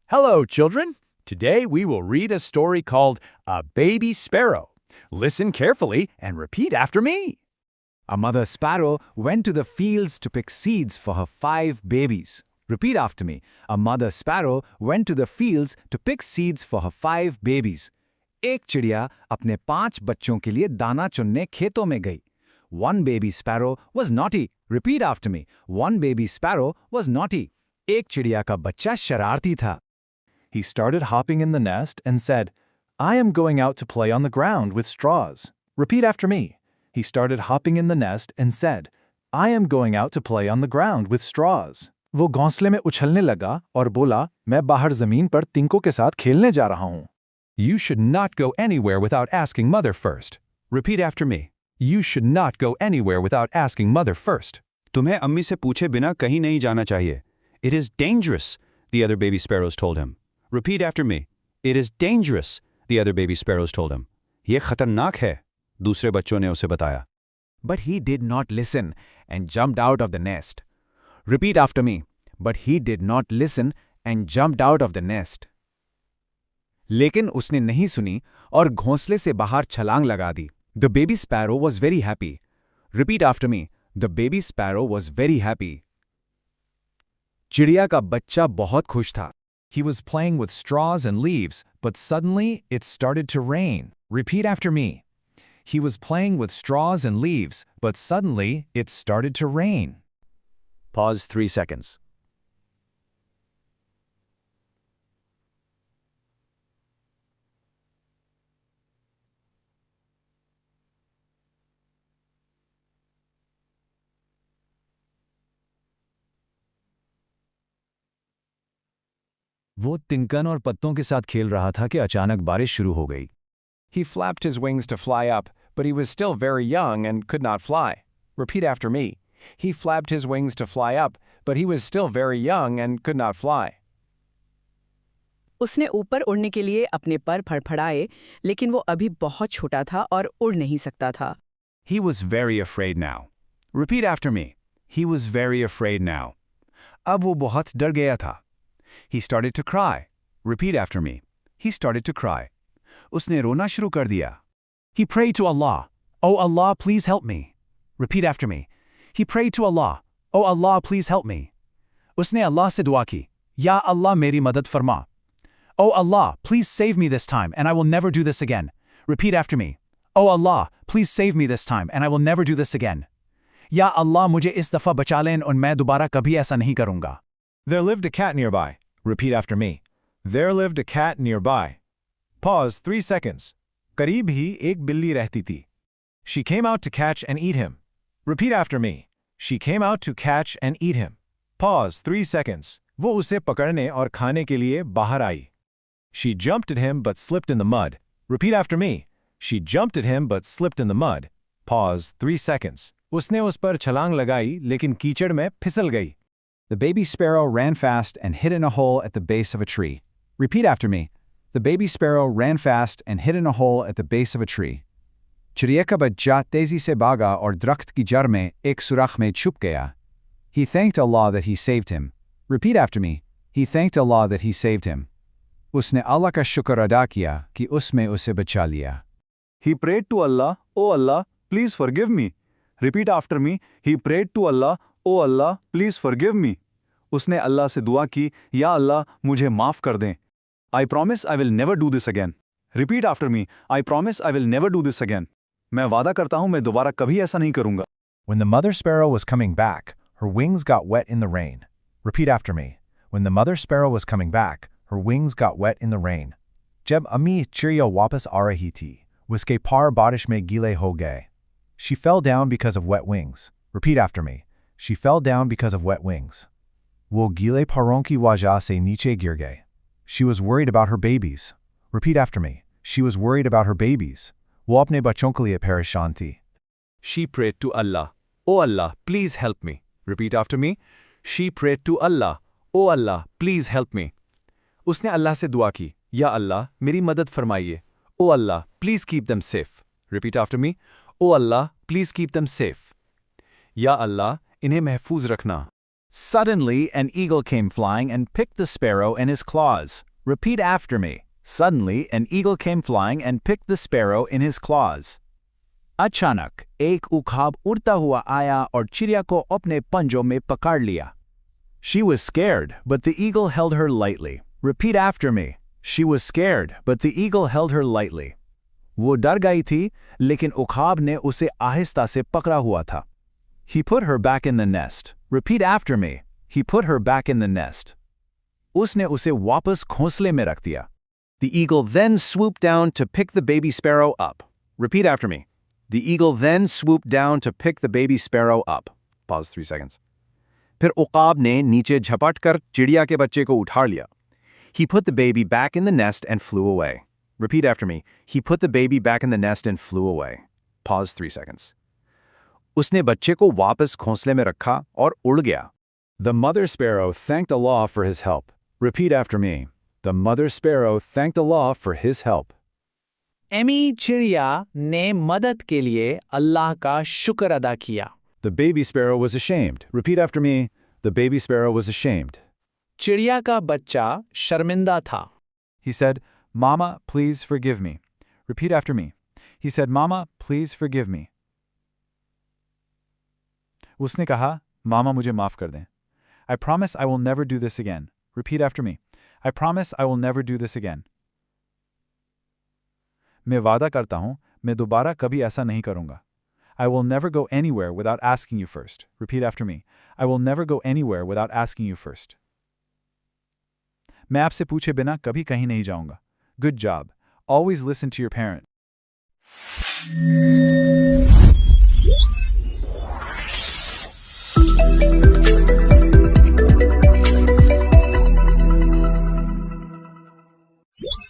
Hello, children. Today we will read a story called A Baby Sparrow. Listen carefully and repeat after me. A mother sparrow went to the fields to pick seeds for her 5 babies. Repeat after me. A mother sparrow went to the fields to pick seeds for her 5 babies. एक चिड़िया अपने 5 बच्चों के लिए दाना चुनने खेतों में गई. One baby sparrow was naughty. Repeat after me. One baby sparrow was naughty. एक चिड़िया का बच्चा शरारती था. He started hopping in the nest and said, I am going out to play on the ground with straws. Repeat after me. He started hopping in the nest and said, I am going out to play on the ground with straws. वो घोंसले में उछलने लगा और बोला, मैं बाहर जमीन पर तिनकों के साथ खेलने जा रहा हूँ. You should not go anywhere without asking mother first. Repeat after me. You should not go anywhere without asking mother first. तुम्हें अम्मी से पूछे बिना कहीं नहीं जाना चाहिए. It is dangerous, the other baby sparrows told him. Repeat after me. It is dangerous, the other baby sparrows told him. ये खतरनाक है, दूसरे बच्चों ने उसे बताया. But he did not listen and jumped out of the nest. Repeat after me. But he did not listen and jumped out of the nest. लेकिन उसने नहीं सुनी और घोंसले से बाहर छलांग लगा दी. The baby sparrow was very happy. Repeat after me. The baby sparrow was very happy. चिड़िया का बच्चा बहुत खुश था. He was playing with straws and leaves, but suddenly it started to rain. Repeat after me. He was playing with straws and leaves, but suddenly it started to rain. Pause 3 seconds. वो तिनकन और पत्तों के साथ खेल रहा था कि अचानक बारिश शुरू हो गई. He flapped his wings to fly up, but he was still very young and could not fly. Repeat after me. He flapped his wings to fly up, but he was still very young and could not fly. उसने ऊपर उड़ने के लिए अपने पर फड़फड़ाए, लेकिन वो अभी बहुत छोटा था और उड़ नहीं सकता था. He was very afraid now. Repeat after me. He was very afraid now. अब वो बहुत डर गया था. He started to cry. Repeat after me. He started to cry. उसने रोना शुरू कर दिया. He prayed to Allah. Oh Allah, please help me. Repeat after me. He prayed to Allah. Oh Allah, please help me. उसने अल्लाह से दुआ की. या अल्लाह मेरी मदद फरमा. Oh Allah, please save me this time and I will never do this again. Repeat after me. Oh Allah, please save me this time and I will never do this again. या अल्लाह मुझे इस दफ़ा बचा लें और मैं दोबारा कभी ऐसा नहीं करूँगा. There lived a cat nearby. Repeat after me. There lived a cat nearby. Pause 3 seconds. करीब ही एक बिल्ली रहती थी. She came out to catch and eat him. Repeat after me. She came out to catch and eat him. Pause 3 seconds. वो उसे पकड़ने और खाने के लिए बाहर आई. She jumped at him but slipped in the mud. Repeat after me. She jumped at him but slipped in the mud. Pause 3 seconds. उसने उस पर छलांग लगाई लेकिन कीचड़ में फिसल गई. The baby sparrow ran fast and hid in a hole at the base of a tree. Repeat after me. The baby sparrow ran fast and hid in a hole at the base of a tree. चिड़िया का बच्चा तेजी से भागा और दरख्त की जड़ में एक सुराख में छुप गया. He thanked Allah that he saved him. Repeat after me. He thanked Allah that he saved him. उसने अल्लाह का शुक्र अदा किया कि उसमें उसे बचा लिया. He prayed to Allah, Oh Allah, please forgive me. Repeat after me. He prayed to Allah, Oh Allah, please forgive me. उसने अल्लाह से दुआ की, या अल्लाह मुझे माफ़ कर दें. I promise I will never do this again. Repeat after me. I promise I will never do this again. मैं वादा करता हूँ मैं दोबारा कभी ऐसा नहीं करूँगा. When the mother sparrow was coming back, her wings got wet in the rain. Repeat after me. When the mother sparrow was coming back, her wings got wet in the rain. जब अम्मी चिड़िया वापस आ रही थी, उसके पार बारिश में गीले हो गए. She fell down because of wet wings. Repeat after me. She fell down because of wet wings. वो गीले पारों की वजह से नीचे गिर गए. She was worried about her babies. Repeat after me. She was worried about her babies. वो अपने बच्चों के लिए परेशान थी. She prayed to Allah. Oh Allah, please help me. Repeat after me. She prayed to Allah. Oh Allah, please help me. उसने अल्लाह से दुआ की. या अल्लाह मेरी मदद फरमाइए. Oh Allah, please keep them safe. Repeat after me. Oh Allah, please keep them safe. या अल्लाह इन्हें महफूज रखना. Suddenly, an eagle came flying and picked the sparrow in his claws. Repeat after me. Suddenly, an eagle came flying and picked the sparrow in his claws. अचानक एक उखाब उड़ता हुआ आया और चिड़िया को अपने पंजों में पकड़ लिया. She was scared, but the eagle held her lightly. Repeat after me. She was scared, but the eagle held her lightly. वो डर गई थी, लेकिन उखाब ने उसे आहिस्ता से पकड़ा हुआ था. He put her back in the nest. Repeat after me. He put her back in the nest. उसने उसे वापस घोंसले में रख दिया. The eagle then swooped down to pick the baby sparrow up. Repeat after me. The eagle then swooped down to pick the baby sparrow up. Pause 3 seconds. फिर उकाब ने नीचे झपट कर चिड़िया के बच्चे को उठा लिया. He put the baby back in the nest and flew away. Repeat after me. He put the baby back in the nest and flew away. Pause 3 seconds. उसने बच्चे को वापस घोंसले में रखा और उड़ गया. The mother sparrow thanked Allah for his help. Repeat after me. The mother sparrow thanked Allah for his help. Amy चिड़िया ने मदद के लिए अल्लाह का शुक्र अदा किया. The baby sparrow was ashamed. Repeat after me. The baby sparrow was ashamed. चिड़िया का बच्चा शर्मिंदा था. He said, Mama, please forgive me. Repeat after me. He said, Mama, please forgive me. उसने कहा, मामा मुझे माफ कर दें. I promise I will never do this again. Repeat after me. I promise I will never do this again. मैं वादा करता हूँ, मैं दोबारा कभी ऐसा नहीं करूँगा. I will never go anywhere without asking you first. Repeat after me. I will never go anywhere without asking you first. मैं आपसे पूछे बिना कभी कहीं नहीं जाऊँगा. Good job. Always listen to your parent. Yeah.